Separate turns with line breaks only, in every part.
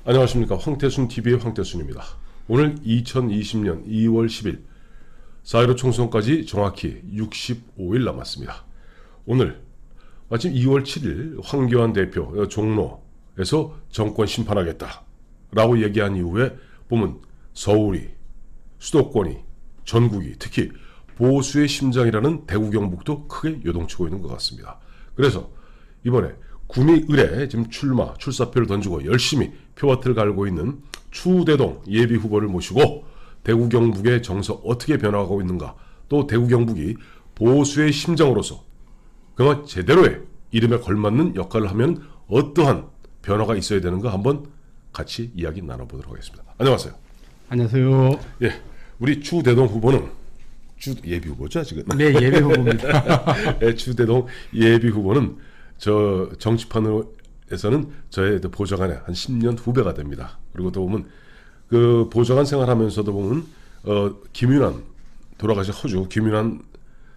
안녕하십니까. 황태순TV의 황태순입니다. 오늘 2020년 2월 10일 4.15 총선까지 정확히 65일 남았습니다. 오늘 마침 2월 7일 황교안 대표 종로에서 정권 심판하겠다 라고 얘기한 이후에 보면 서울이, 수도권이, 전국이, 특히 보수의 심장이라는 대구 경북도 크게 요동치고 있는 것 같습니다. 그래서 이번에 구미을에 지금 출사표를 던지고 열심히 표밭을 갈고 있는 추대동 예비후보를 모시고 대구 경북의 정서 어떻게 변화하고 있는가, 또 대구 경북이 보수의 심장으로서 그만 제대로의 이름에 걸맞는 역할을 하면 어떠한 변화가 있어야 되는가 한번 같이 이야기 나눠보도록 하겠습니다. 안녕하세요.
안녕하세요.
예, 우리 추대동 후보는 예비후보죠 지금?
네, 예비후보입니다.
예, 추대동 예비후보는 저 정치판에서는 저의 보좌관의 한 10년 후배가 됩니다. 그리고 또 보면 그 보좌관 생활하면서도 보면 김윤환, 돌아가신 허주 김윤환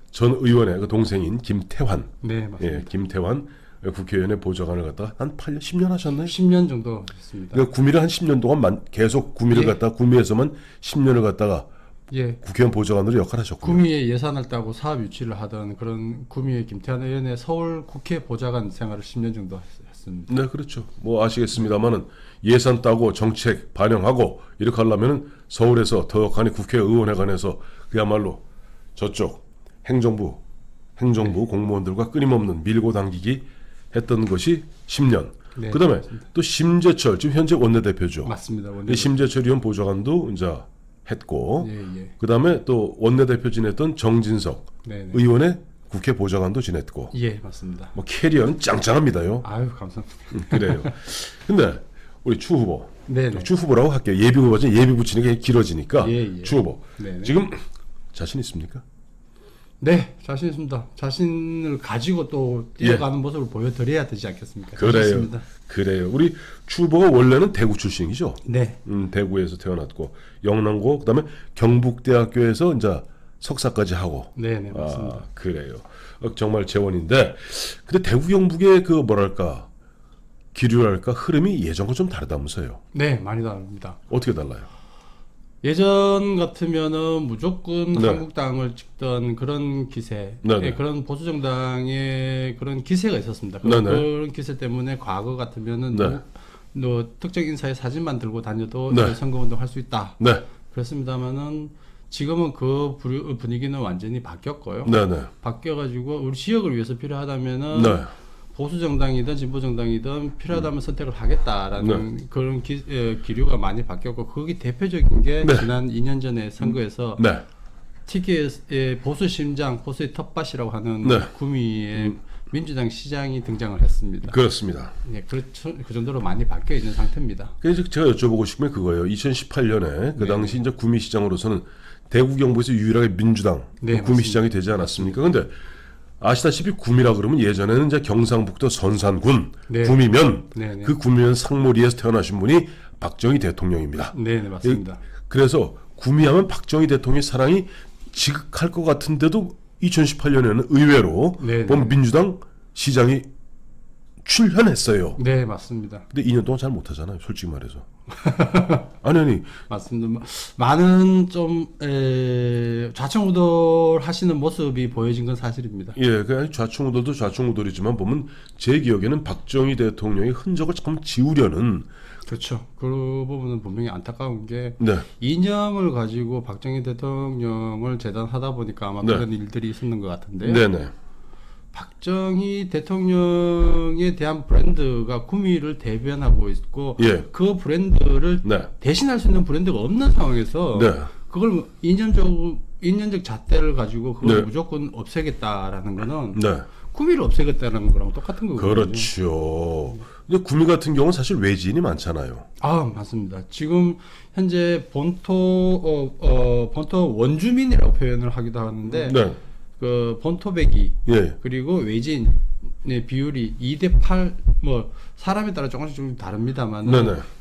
전 의원의 그 동생인 김태환,
네, 맞습니다.
예, 김태환 국회의원의 보좌관을 갖다가 한 8년, 10년 하셨나요?
10년 정도 했습니다.
그러니까 구미를 한 10년 동안 계속 구미를 갖다가 구미에서만 10년을 갖다가 국회의원 보좌관으로 역할하셨군요.
구미에 예산을 따고 사업 유치를 하던 그런 구미의 김태환 의원의 서울 국회 보좌관 생활을 10년 정도 했습니다.
네, 그렇죠. 뭐 아시겠습니다만은 예산 따고 정책 반영하고 이렇게 하려면은 서울에서 더욱하니 국회의원회관에서 그야말로 저쪽 행정부 공무원들과 끊임없는 밀고 당기기 했던 것이 10년.
네,
그다음에
맞습니다.
또 심재철 지금 현재 원내대표죠.
맞습니다.
심재철 의원 보좌관도 이제 했고,
예.
그다음에 또 원내대표 지냈던 정진석 의원의 국회 보좌관도 지냈고,
예, 맞습니다.
뭐 캐리어는 짱짱합니다요.
아유, 감사합니다.
그래요. 근데 우리 추 후보,
네네.
추 후보라고 할게요. 예비 후보지 예비 붙이는 게 길어지니까 추 후보.
네네.
지금 자신 있습니까?
네, 자신 있습니다. 자신을 가지고 또 뛰어가는 모습을 보여드려야 되지 않겠습니까?
그래요. 그래요. 우리 추 후보가 원래는 대구 출신이죠.
네.
대구에서 태어났고 영남고 그다음에 경북대학교에서 이제 석사까지 하고.
네, 맞습니다.
아, 그래요. 정말 재원인데, 근데 대구 경북의 그 뭐랄까 기류랄까 흐름이 예전과 좀 다르다면서요?
네, 많이 다릅니다.
어떻게 달라요?
예전 같으면은 무조건 한국당을 찍던 그런 기세, 그런 보수 정당의 그런 기세가 있었습니다. 그런 기세 때문에 과거 같으면은 특정 인사의 사진만 들고 다녀도 선거운동 할 수 있다. 그렇습니다만은 지금은 그 분위기는 완전히 바뀌었고요. 바뀌어가지고 우리 지역을 위해서 필요하다면은 보수 정당이든 진보 정당이든 필요하다면 선택을 하겠다라는 그런 기류가 많이 바뀌었고, 거기 대표적인 게 지난 2년 전에 선거에서 TK의 보수 심장, 보수의 텃밭이라고 하는 구미의 민주당 시장이 등장을 했습니다.
그렇습니다.
네, 그렇죠. 그 정도로 많이 바뀌어 있는 상태입니다.
그래서 제가 여쭤보고 싶은 게 그거예요. 2018년에 그 당시 이제 구미시장으로서는 대구 경북에서 유일하게 민주당 구미시장이 되지 않았습니까? 근데 아시다시피 구미라 그러면 예전에는 이제 경상북도 선산군 구미면 그 구미면 상무리에서 태어나신 분이 박정희 대통령입니다.
네, 맞습니다.
그래서 구미하면 박정희 대통령의 사랑이 지극할 것 같은데도 2018년에는 의외로 민주당 시장이 출현했어요.
네, 맞습니다.
근데 2년 동안 잘 못하잖아요, 솔직히 말해서. 아니.
맞습니다. 많은 좀 좌충우돌 하시는 모습이 보여진 건 사실입니다.
예, 그 좌충우돌도 좌충우돌이지만 보면 제 기억에는 박정희 대통령의 흔적을 참 지우려는.
그렇죠. 그 부분은 분명히 안타까운 게 이념을 가지고 박정희 대통령을 재단하다 보니까 아마 그런 일들이 있었는 것 같은데요. 박정희 대통령에 대한 브랜드가 구미를 대변하고 있고 그 브랜드를 대신할 수 있는 브랜드가 없는 상황에서 그걸 인연적 잣대를 가지고 그걸 무조건 없애겠다라는 거는 구미를 없애겠다는 거랑 똑같은 거거든요.
그렇죠. 근데 구미 같은 경우는 사실 외지인이 많잖아요.
아, 맞습니다. 지금 현재 본토 원주민이라고 표현을 하기도 하는데 그 본토배기 그리고 외지인 비율이 2대8 뭐 사람에 따라 조금씩 좀 다릅니다만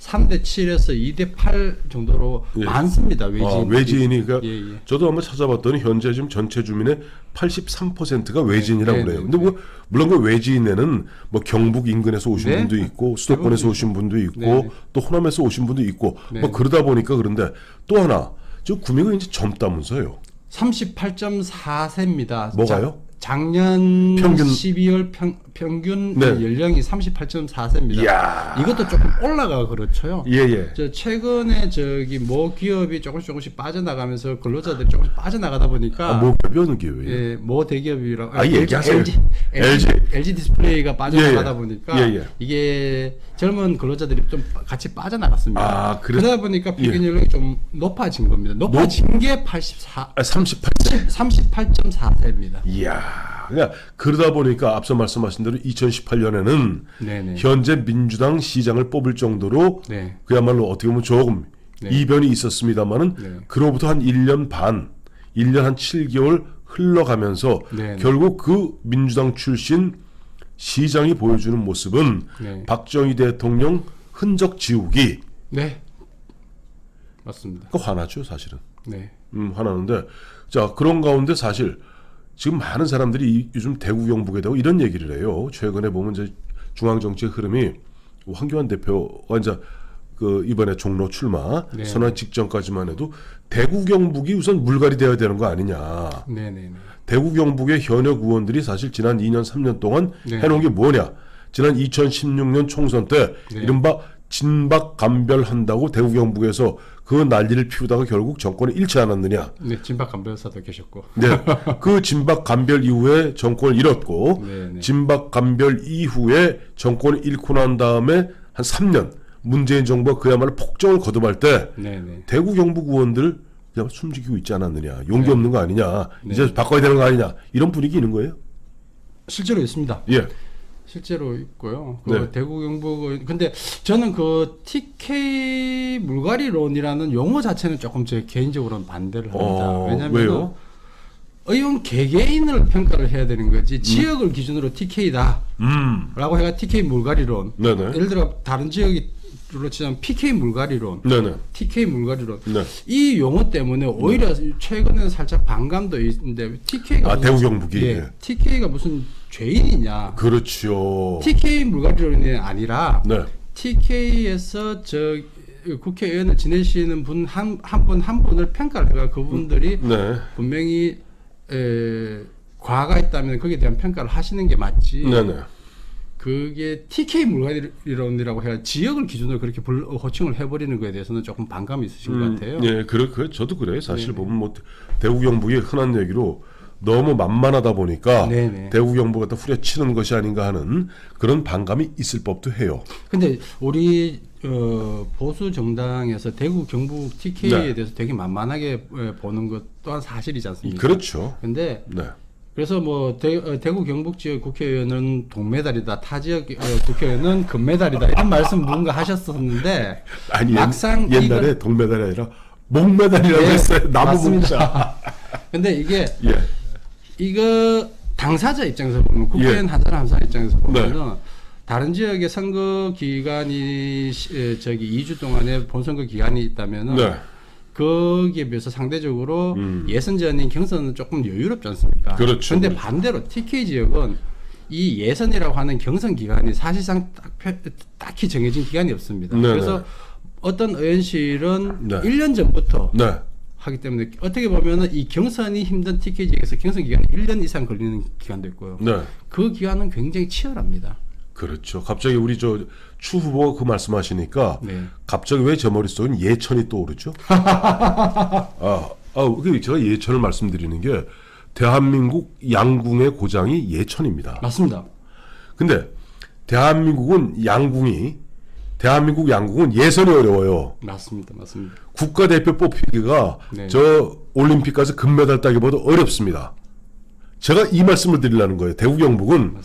3대7에서 2대8 정도로
예.
많습니다.
외지인이 그러니까 저도 한번 찾아봤더니 현재 지금 전체 주민의 83%가 외지인이라고 그래요. 근데 뭐 물론 그 외지인에는 뭐 경북 인근에서 오신 분도 있고 수도권에서 오신 분도 있고 또 호남에서 오신 분도 있고 뭐 그러다 보니까 그런데 또 하나 저 구미가 이제 젊다면서요.
38.4세입니다.
뭐가요?
작년 평균 12월 평균 연령이 38.4세입니다.
이야.
이것도 조금 올라가 그렇죠.
예예.
저 최근에 저기 모 기업이 조금씩 빠져나가면서 근로자들이 조금씩 빠져나가다 보니까
모 기업이 어느 기업이에요?
예, 모 대기업이라고.
얘기하세요.
LG 디스플레이가 빠져나가다 보니까 이게 젊은 근로자들이 좀 같이 빠져나갔습니다. 그러다 보니까 평균 연령이 좀 높아진 겁니다. 높아진 게 38.4세입니다.
이야. 그러니까 그러다 보니까 앞서 말씀하신 대로 2018년에는 현재 민주당 시장을 뽑을 정도로 그야말로 어떻게 보면 조금 이변이 있었습니다만은 그로부터 한 1년 반, 1년 한 7개월 흘러가면서 결국 그 민주당 출신 시장이 보여주는 모습은 박정희 대통령 흔적 지우기.
맞습니다.
그 화나죠, 사실은. 화나는데 자 그런 가운데 사실 지금 많은 사람들이 요즘 대구 경북에 대고 이런 얘기를 해요. 최근에 보면 이제 중앙 정치의 흐름이 황교안 대표가 이제 그 이번에 종로 출마 선언 직전까지만 해도 대구 경북이 우선 물갈이 되어야 되는 거 아니냐. 대구 경북의 현역 의원들이 사실 지난 2년 3년 동안 해놓은 게 뭐냐. 지난 2016년 총선 때 이른바 진박 감별한다고 대구 경북에서 그 난리를 피우다가 결국 정권을 잃지 않았느냐.
진박 감별사도 계셨고.
그 진박 감별 이후에 정권을 잃었고, 진박 감별 이후에 정권을 잃고 난 다음에 한 3년 문재인 정부가 그야말로 폭정을 거듭할 때 대구 경북 의원들 그냥 숨지고 있지 않았느냐. 용기 없는 거 아니냐. 이제 바꿔야 되는 거 아니냐. 이런 분위기 있는 거예요.
실제로 있습니다. 실제로 있고요. 대구 경북 근데 저는 그 TK 물갈이론이라는 용어 자체는 조금 제 개인적으로는 반대를 합니다. 왜냐하면
왜요?
의원 개개인을 평가를 해야 되는 거지 지역을 기준으로 TK다 라고 해가 TK 물갈이론 예를 들어 다른 지역으로 치자면 PK 물갈이론 TK 물갈이론 이 용어 때문에 오히려 최근에 살짝 반감도 있는데 TK가
대구 경북이
TK가 무슨 죄인이냐.
그렇죠.
TK 물갈이론이 아니라 TK에서 저 국회의원을 지내시는 분 한 분을 평가를 해가 그분들이 분명히 과가 있다면 거기에 대한 평가를 하시는 게 맞지. 그게 TK 물갈이론이라고 해야 지역을 기준으로 그렇게 호칭을 해버리는 거에 대해서는 조금 반감이 있으신 것 같아요.
저도 그래요. 사실 보면 뭐 대구 경북의 흔한 얘기로 너무 만만하다 보니까 대구 경북을 갖다 후려치는 것이 아닌가 하는 그런 반감이 있을 법도 해요.
근데 우리 보수 정당에서 대구 경북 TK에 대해서 되게 만만하게 보는 것 또한 사실이지 않습니까?
그렇죠.
근데 그래서 뭐 대구 경북 지역 국회의원은 동메달이다, 타 지역 국회의원은 금메달이다 이런 말씀 누군가 하셨었는데
아니
막상
옛날에 동메달이 아니라 목메달이라고 했어요. 나무 문자.
근데 이게 이거 당사자 입장에서 보면 국회의원 한 사람 한 사람 입장에서 보면은 다른 지역의 선거 기간이 저기 2주 동안에 본선거 기간이 있다면은 거기에 비해서 상대적으로 예선전인 경선은 조금 여유롭지 않습니까?
그렇죠.
근데 반대로 TK 지역은 이 예선이라고 하는 경선 기간이 사실상 딱히 정해진 기간이 없습니다. 그래서 어떤 의원실은 1년 전부터 하기 때문에 어떻게 보면은 이 경선이 힘든 TK 지역에서 경선 기간이 1년 이상 걸리는 기간도 있고요. 그 기간은 굉장히 치열합니다.
그렇죠. 갑자기 우리 추 후보가 그 말씀하시니까 갑자기 왜 제 머릿속엔 예천이 떠오르죠? 제가 예천을 말씀드리는 게 대한민국 양궁의 고장이 예천입니다.
맞습니다.
근데 대한민국 양궁은 예선이 어려워요.
맞습니다.
국가대표 뽑히기가 저 올림픽 가서 금메달 따기보다 어렵습니다. 제가 이 말씀을 드리려는 거예요. 대구 경북은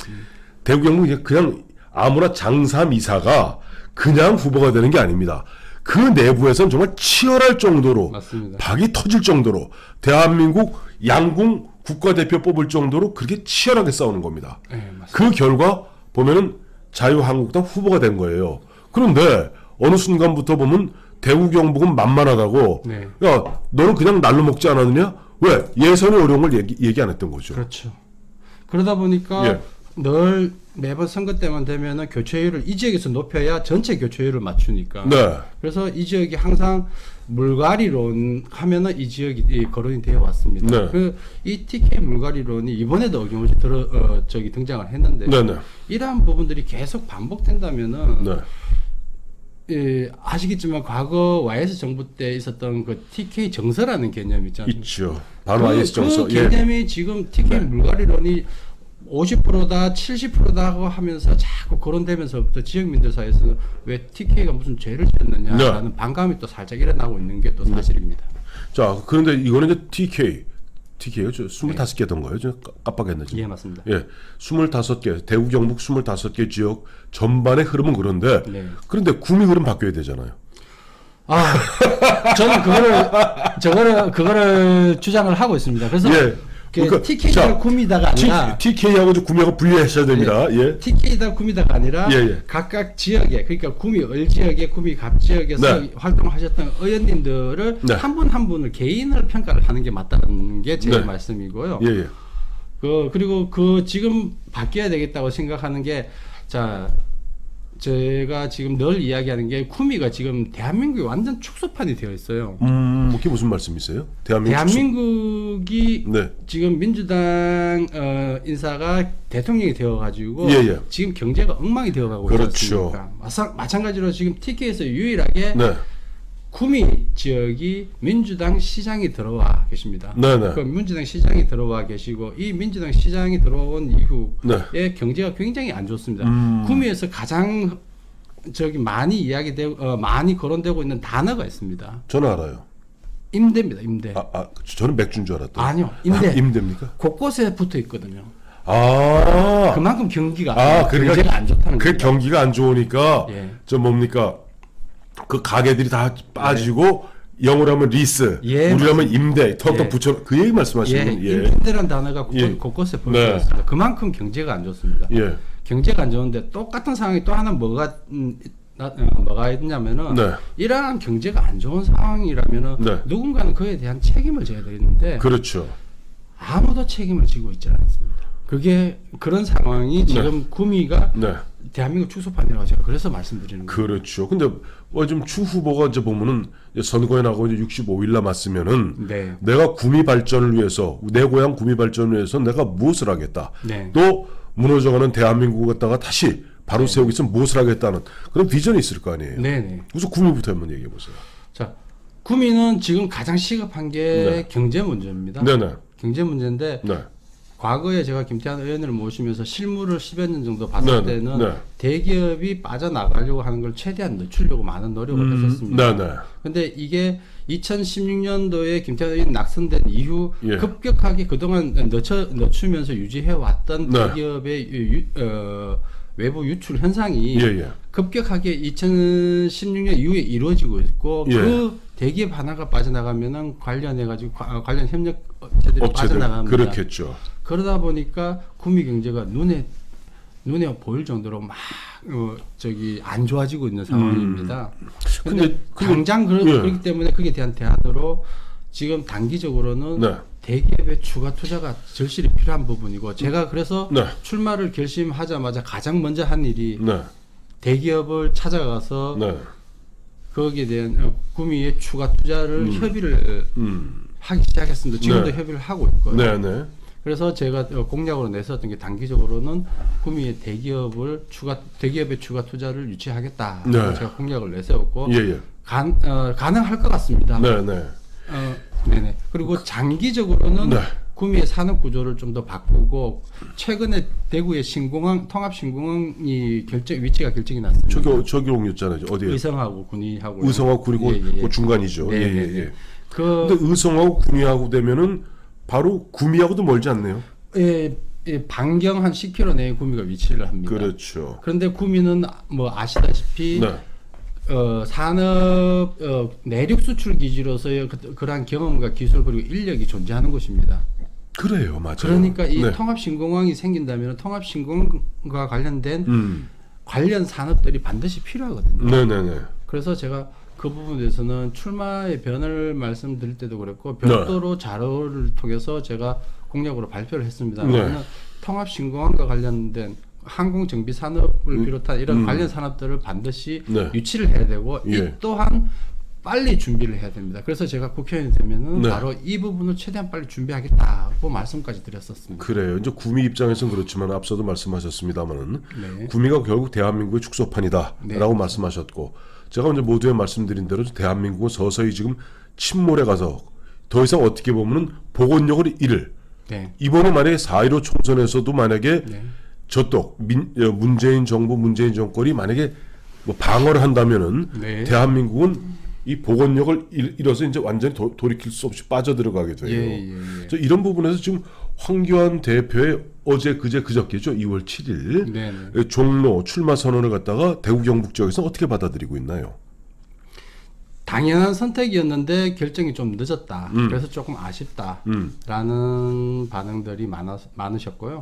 그냥 아무나 장사미사가 그냥 후보가 되는 게 아닙니다. 그 내부에서는 정말 치열할 정도로
맞습니다.
박이 터질 정도로 대한민국 양궁 국가대표 뽑을 정도로 그렇게 치열하게 싸우는 겁니다.
네,
그 결과 보면은 자유한국당 후보가 된 거예요. 그런데 어느 순간부터 보면 대구 경북은 만만하다고
네.
야 너는 그냥 날로 먹지 않았느냐? 왜? 예선이 어려운 걸 얘기 안 했던 거죠.
그렇죠. 그러다 보니까
예.
늘 매번 선거 때만 되면은 교체율을 이 지역에서 높여야 전체 교체율을 맞추니까.
네.
그래서 이 지역이 항상 물갈이론 하면은 이 지역이 거론이 되어 왔습니다.
네.
이 TK 물갈이론이 이번에도 어김없이 등장을 했는데
네네.
이러한 부분들이 계속 반복된다면은
네.
예, 아시겠지만 과거 YS 정부 때 있었던 그 TK 정서라는 개념이 있잖아요.
있죠. 바로 YS 정서.
그 개념이 지금 TK 물갈이론이 50%다 70%다 하고 하면서 자꾸 거론되면서부터 지역민들 사이에서 왜 TK가 무슨 죄를 지었느냐라는 반감이 또 살짝 일어나고 있는 게 또 사실입니다.
자, 그런데 이거는 이제 TK요? 25개던가요? 저 깜빡했네. 지금.
예, 맞습니다.
예. 25개, 대구 경북 25개 지역 전반의 흐름은 그런데
네.
그런데 구미 흐름 바뀌어야 되잖아요.
아, 저는 그거를 주장을 하고 있습니다. 그래서
예. 그러니까,
TK다 구미다가 아니라
TK하고 구미하고 분리하셔야 됩니다. 예.
TK다 구미다가 아니라
예.
각각 지역에 그러니까 구미 을 지역에 구미 갑 지역에서
네.
활동하셨던 의원님들을
네.
한 분 한 분을 개인을 평가를 하는 게 맞다는 게 제
네.
말씀이고요.
예.
그리고 지금 바뀌어야 되겠다고 생각하는 게 제가 지금 늘 이야기하는 게 구미가 지금 대한민국이 완전 축소판이 되어 있어요.
그게 무슨 말씀이세요?
대한민국이
네.
지금 민주당 인사가 대통령이 되어가지고
예.
지금 경제가 엉망이 되어가고
그렇죠.
있습니다. 마찬가지로 지금 TK에서 유일하게
네.
구미 지역이 민주당 시장이 들어와 계십니다.
네네.
그 민주당 시장이 들어와 계시고 이 민주당 시장이 들어온 이후에
네.
경제가 굉장히 안 좋습니다. 구미에서 가장 많이 거론되고 있는 단어가 있습니다.
저는 알아요.
임대입니다. 임대.
저는 맥주인 줄 알았더니.
아니요. 임대.
임대입니까?
곳곳에 붙어 있거든요. 그만큼 경기가
그러니까
안 좋다는
그
겁니다.
경기가 안 좋으니까
예.
저 뭡니까? 그 가게들이 다 빠지고 영어로 하면 리스,
예,
우리로 하면 임대, 턱턱
예.
붙여 그 얘기 말씀하시는
임대라는 단어가
예.
곳곳에 붙어
네.
있습니다. 그만큼 경제가 안 좋습니다.
예.
경제가 안 좋은데 똑같은 상황이 또 하나 뭐가 있냐면은
네.
이러한 경제가 안 좋은 상황이라면은
네.
누군가는 그에 대한 책임을 져야 되는데
그렇죠.
아무도 책임을 지고 있지 않습니다. 그런 상황이 지금 구미가
네.
대한민국 축소판이라고 제가 그래서 말씀드리는 거예요.
그렇죠. 근데 좀 추 후보가 이제 보면은 선거에 나가고 이제 65일 남았으면은
네.
내가 구미 발전을 위해서 내 고향 구미 발전을 위해서 내가 무엇을 하겠다.
네.
또 무너져가는 대한민국을 갖다가 다시 바로 세우기 위해서 무엇을 하겠다는 그런 비전이 있을 거 아니에요.
네네.
우선 구미부터 한번 얘기해 보세요.
자, 구미는 지금 가장 시급한 게
네.
경제 문제입니다.
네네.
경제 문제인데
네.
과거에 제가 김태환 의원을 모시면서 실무를 10여 년 정도 봤을
네네.
때는
네.
대기업이 빠져나가려고 하는 걸 최대한 늦추려고 많은 노력을 했었습니다.
네네.
근데 이게 2016년도에 김태환 의원이 낙선된 이후
예.
급격하게 그동안 늦추면서 유지해왔던
네.
대기업의 외부 유출 현상이
예.
급격하게 2016년 이후에 이루어지고 있고
예.
그 대기업 하나가 빠져나가면은 관련 협력업체들이 빠져나갑니다.
그렇겠죠.
그러다 보니까 구미 경제가 눈에 보일 정도로 막 안 좋아지고 있는 상황입니다. 근데 당장 그렇기 때문에 그에 대한 대안으로 지금 단기적으로는
네.
대기업의 추가 투자가 절실히 필요한 부분이고 제가 그래서
네.
출마를 결심하자마자 가장 먼저 한 일이
네.
대기업을 찾아가서
네.
거기에 대한 구미의 추가 투자를 협의를 하기 시작했습니다. 지금도
네.
협의를 하고 있고요.
네네.
그래서 제가 공약으로 냈었던 게 단기적으로는 구미의 대기업의 추가 투자를 유치하겠다.
네.
제가 공약을 내세웠고
예.
가능할 것 같습니다.
네네.
네네. 그리고 장기적으로는
네.
구미의 산업 구조를 좀 더 바꾸고 최근에 대구의 통합 신공항이 위치가 결정이 났습니다.
저기 옮겼잖아요. 어디에?
의성하고 군위하고
의성하고 군이고 그 중간이죠.
네,
예. 근데 의성하고 군위하고 되면은 바로 구미하고도 멀지 않네요.
반경 한 10km 내에 구미가 위치를 합니다.
그렇죠.
그런데 구미는 뭐 아시다시피
네.
산업 내륙 수출 기지로서의 그러한 경험과 기술 그리고 인력이 존재하는 곳입니다.
그래요, 맞아요.
그러니까 이 통합신공항이 생긴다면 통합신공항과 관련된 관련 산업들이 반드시 필요하거든요.
네네네.
그래서 제가 그 부분에서는 출마의 변을 말씀드릴 때도 그랬고 별도로 자료를 통해서 제가 공약으로 발표를 했습니다. 통합신공항과 관련된 항공정비 산업을 비롯한 이런 관련 산업들을 반드시 유치를 해야 되고 이 또한 빨리 준비를 해야 됩니다. 그래서 제가 국회의원이 되면은 바로 이 부분을 최대한 빨리 준비하겠다고 말씀까지 드렸었습니다.
그래요. 이제 구미 입장에서는 그렇지만 앞서도 말씀하셨습니다만은 구미가 결국 대한민국의 축소판이다라고 말씀하셨고 제가 이제 모두에 말씀드린 대로 대한민국은 서서히 지금 침몰에 가서 더 이상 어떻게 보면은 복원력을 잃을. 이번에 만약에 4.15 총선에서도 만약에 저쪽 문재인 정부 문재인 정권이 만약에 뭐 방어를 한다면은 대한민국은 이 복원력을 잃어서 이제 완전히 돌이킬 수 없이 빠져들어가게 돼요. 이런 부분에서 지금 황교안 대표의 어제 그저께죠. 2월 7일 종로 출마 선언을 갖다가 대구 경북 지역에서 어떻게 받아들이고 있나요?
당연한 선택이었는데 결정이 좀 늦었다. 그래서 조금 아쉽다라는 반응들이 많으셨고요.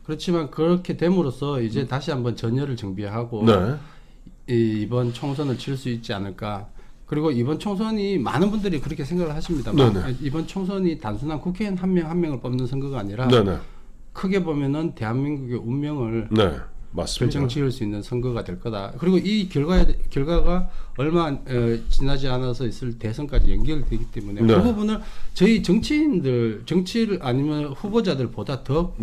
그렇지만 그렇게 됨으로써 이제 다시 한번 전열을 정비하고 이번 총선을 칠 수 있지 않을까. 그리고 이번 총선이 많은 분들이 그렇게 생각을 하십니다만 이번 총선이 단순한 국회의원 한 명 한 명을 뽑는 선거가 아니라 크게 보면은 대한민국의 운명을 결정 지을 수 있는 선거가 될 거다. 그리고 이 결과가 얼마 지나지 않아서 있을 대선까지 연결되기 때문에 그 부분을 저희 정치를 아니면 후보자들보다 더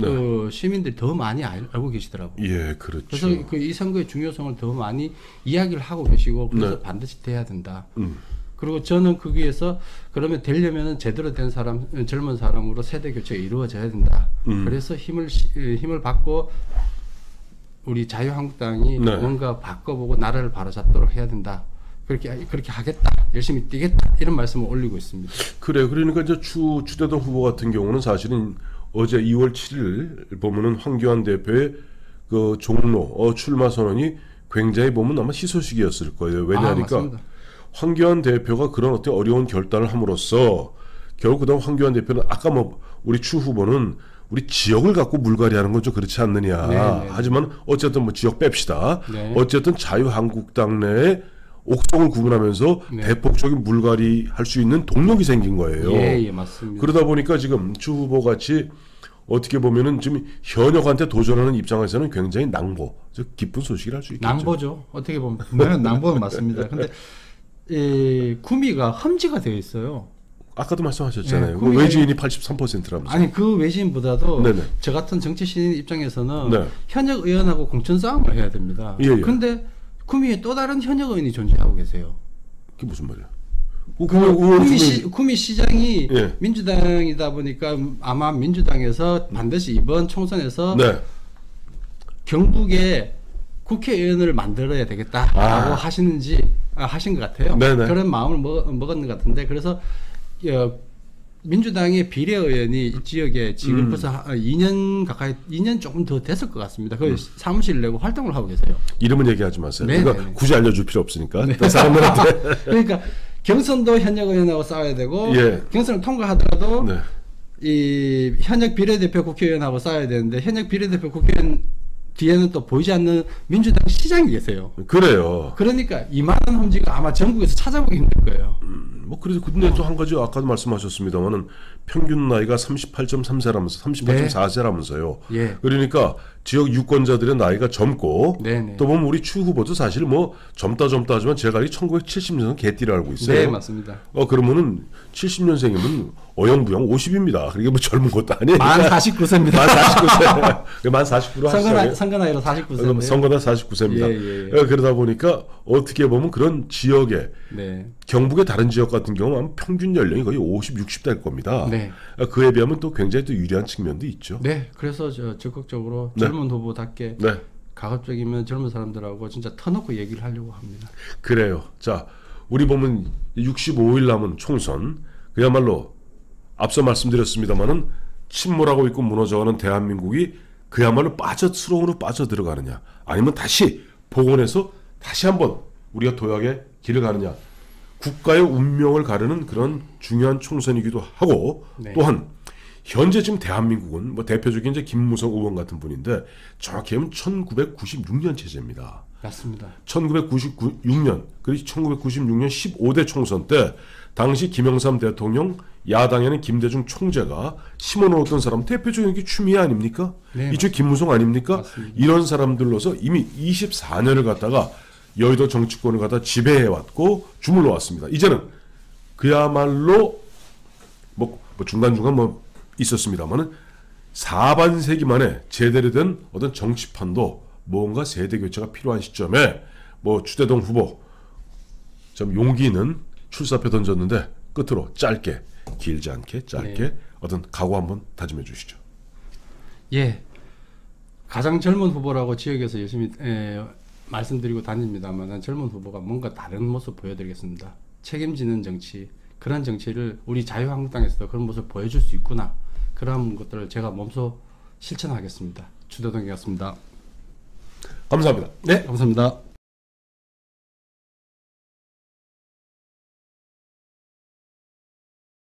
시민들이 더 많이 알고 계시더라고요.
예, 그렇죠.
그래서 이 선거의 중요성을 더 많이 이야기를 하고 계시고 그래서 반드시 돼야 된다. 그리고 저는 거기에서 그러면 되려면은 제대로 된 사람, 젊은 사람으로 세대 교체가 이루어져야 된다. 그래서 힘을 받고 우리 자유한국당이 뭔가 바꿔보고 나라를 바로잡도록 해야 된다. 그렇게 하겠다. 열심히 뛰겠다. 이런 말씀을 올리고 있습니다.
그래요. 그러니까 이제 추대동 후보 같은 경우는 사실은 어제 2월 7일 보면은 황교안 대표의 그 종로 출마 선언이 굉장히 보면 아마 희소식이었을 거예요. 왜냐하니까 황교안 대표가 그런 어떤 어려운 결단을 함으로써 결국 그다음 황교안 대표는 아까 뭐 우리 추 후보는 우리 지역을 갖고 물갈이하는 건 좀 그렇지 않느냐. 하지만 어쨌든 뭐 지역 뺍시다. 어쨌든 자유한국당 내에 옥석을 구분하면서 대폭적인 물갈이 할 수 있는 동력이 생긴 거예요.
맞습니다.
그러다 보니까 지금 추 후보 같이 어떻게 보면은 지금 현역한테 도전하는 입장에서는 굉장히 기쁜 소식이라 할 수 있겠죠.
낭보죠. 어떻게 보면 분명히 낭보는 맞습니다. 근데 구미가 험지가 되어 있어요.
아까도 말씀하셨잖아요. 그 외지인이 83%라면서.
아니 그 외지인보다도 저 같은 정치 신인 입장에서는 현역 의원하고 공천 싸움을 해야 됩니다. 그런데 구미에 또 다른 현역 의원이 존재하고 계세요.
그게 무슨 말이야?
구미 시장이 민주당이다 보니까 아마 민주당에서 반드시 이번 총선에서 경북에 국회의원을 만들어야 되겠다라고 하신 것 같아요. 그런 마음을 먹었는 것 같은데 그래서 민주당의 비례의원이 이 지역에 지금 벌써 2년 조금 더 됐을 것 같습니다. 그 사무실 내고 활동을 하고 계세요.
이름은 얘기하지 마세요. 그러니까 굳이 알려줄 필요 없으니까. 사람들한테.
그러니까 경선도 현역 의원하고 싸워야 되고 경선을 통과하더라도 이 현역 비례대표 국회의원하고 싸워야 되는데 현역 비례대표 국회의원 뒤에는 또 보이지 않는 민주당 시장이 계세요.
그래요.
그러니까 이만한 험지가 아마 전국에서 찾아보기 힘들 거예요.
뭐 그래서 근데 또 한 가지 아까도 말씀하셨습니다만은 평균 나이가 38.3세라면서 38.4세라면서요. 그러니까 지역 유권자들의 나이가 젊고 또 보면 우리 추 후보도 사실 뭐 젊다 하지만 제가 알기 1970년생 개띠를 알고 있어요.
네, 맞습니다.
그러면은 70년생이면 어영부영 50입니다. 그러니까 뭐 젊은 것도 아니에요.
만 49세입니다.
만 49세. 만 49로 하시죠.
선거 나이로 49세인데요.
선거 나이 49세입니다. 그러다 보니까 어떻게 보면 그런 지역에 경북의 다른 지역 같은 경우는 평균 연령이 거의 50, 60 될 겁니다. 그에 비하면 또 굉장히 또 유리한 측면도 있죠.
그래서 적극적으로 젊은 후보답게 가급적이면 젊은 사람들하고 진짜 터놓고 얘기를 하려고 합니다.
그래요. 자, 우리 보면 65일 남은 총선 그야말로 앞서 말씀드렸습니다마는 침몰하고 있고 무너져가는 대한민국이 그야말로 수렁으로 빠져들어가느냐 아니면 다시 복원해서 다시 한번 우리가 도약의 길을 가느냐, 국가의 운명을 가르는 그런 중요한 총선이기도 하고, 네. 또한 현재 지금 대한민국은 뭐 대표적인 이제 김무성 의원 같은 분인데 정확히 하면 1996년 체제입니다.
맞습니다.
1996년, 그리고 1996년 15대 총선 때 당시 김영삼 대통령, 야당에는 김대중 총재가 심어놓았던 사람 대표적인 게 추미애 아닙니까? 네, 이쪽 김무성 아닙니까? 맞습니다. 이런 사람들로서 이미 24년을 갖다가 여의도 정치권을 갖다 지배해왔고 주물러 왔습니다. 이제는 그야말로 뭐 중간중간 뭐 있었습니다만은 4반세기 만에 제대로 된 어떤 정치판도 뭔가 세대 교체가 필요한 시점에 뭐 추대동 후보 좀 용기 있는 출사표 던졌는데 끝으로 짧게, 길지 않게 짧게 네. 어떤 각오 한번 다짐해 주시죠.
예, 가장 젊은 후보라고 지역에서 열심히 말씀드리고 다닙니다만 젊은 후보가 뭔가 다른 모습 보여드리겠습니다. 책임지는 정치, 그런 정치를 우리 자유한국당에서도 그런 모습을 보여줄 수 있구나. 그런 것들을 제가 몸소 실천하겠습니다. 추대동이었습니다.
감사합니다.
네, 감사합니다.